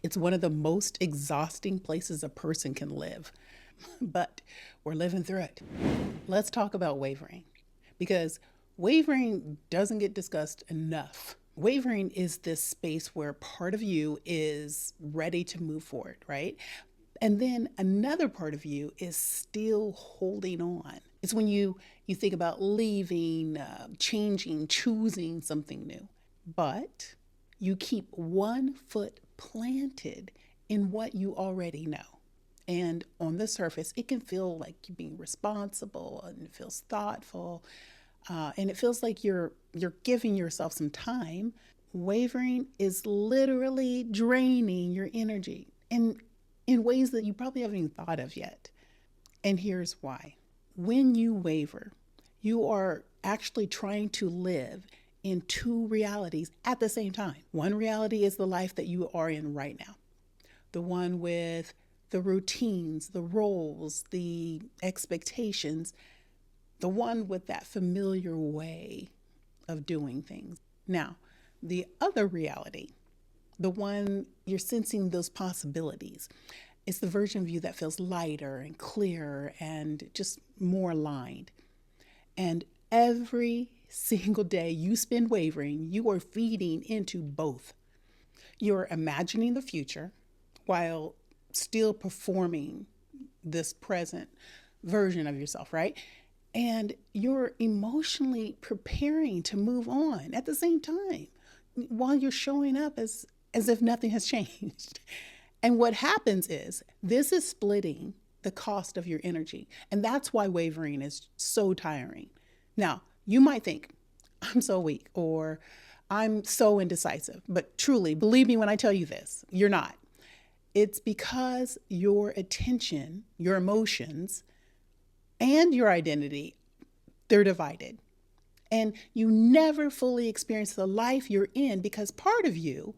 It's one of the most exhausting places a person can live, but we're living through it. Let's talk about wavering because wavering doesn't get discussed enough. Wavering is this space where part of you is ready to move forward, right? And then another part of you is still holding on. It's when you think about leaving, changing, choosing something new. But you keep one foot planted in what you already know. And on the surface, it can feel like you're being responsible and it feels thoughtful. And it feels like you're giving yourself some time. Wavering is literally draining your energy in ways that you probably haven't even thought of yet. And here's why. When you waver, you are actually trying to live in two realities at the same time. One reality is the life that you are in right now, the one with the routines, the roles, the expectations, the one with that familiar way of doing things. Now, the other reality, the one you're sensing those possibilities, it's the version of you that feels lighter and clearer and just more aligned. And every single day you spend wavering, you are feeding into both. You're imagining the future while still performing this present version of yourself, right? And you're emotionally preparing to move on at the same time while you're showing up as if nothing has changed. And what happens is this is splitting the cost of your energy. And that's why wavering is so tiring. Now, you might think, I'm so weak or I'm so indecisive. But truly, believe me when I tell you this, you're not. It's because your attention, your emotions, and your identity, they're divided. And you never fully experience the life you're in because part of you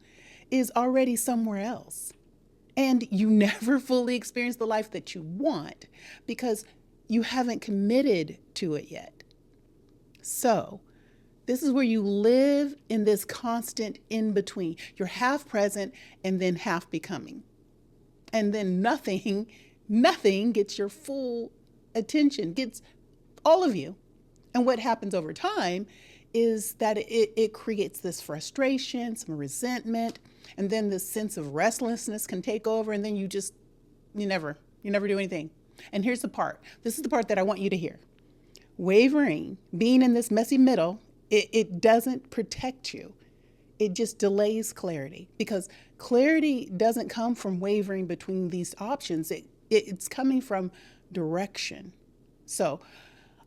is already somewhere else. And you never fully experience the life that you want because you haven't committed to it yet. So, this is where you live in this constant in between. You're half present and then half becoming. And then nothing gets your full attention, gets all of you. And what happens over time is that it creates this frustration, some resentment, and then this sense of restlessness can take over, and then you never do anything. And here's the part. This is the part that I want you to hear. Wavering, being in this messy middle, it doesn't protect you. It just delays clarity because clarity doesn't come from wavering between these options. It's coming from direction. So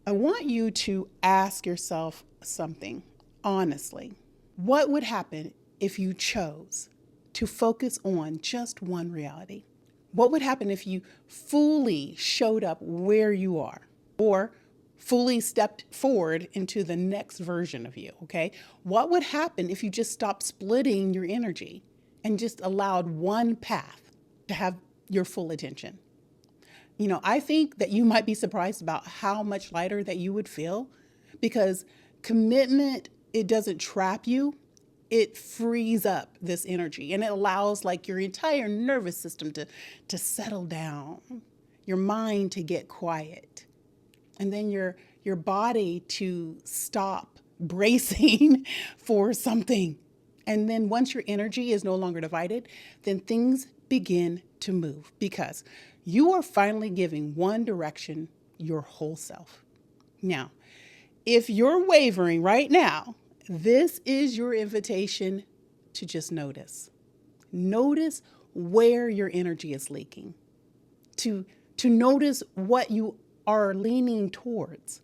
I want you to ask yourself something honestly. What would happen if you chose to focus on just one reality? What would happen if you fully showed up where you are or fully stepped forward into the next version of you, okay? What would happen if you just stopped splitting your energy and just allowed one path to have your full attention? I think that you might be surprised about how much lighter that you would feel because commitment, it doesn't trap you. It frees up this energy and it allows like your entire nervous system to settle down, your mind to get quiet, and then your body to stop bracing for something. And then once your energy is no longer divided, then things begin to move because you are finally giving one direction your whole self. Now, if you're wavering right now, this is your invitation to just notice. Notice where your energy is leaking, to notice what you are leaning towards.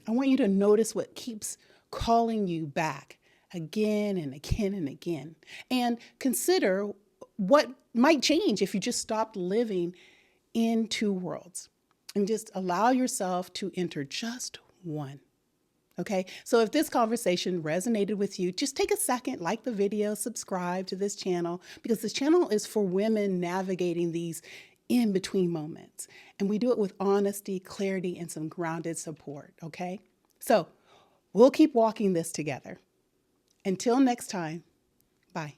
I want you to notice what keeps calling you back again and again and again. And consider what might change if you just stopped living in two worlds and just allow yourself to enter just one. Okay, so if this conversation resonated with you, just take a second, like the video, subscribe to this channel, because this channel is for women navigating these in-between moments. And we do it with honesty, clarity, and some grounded support, okay? So we'll keep walking this together. Until next time, bye.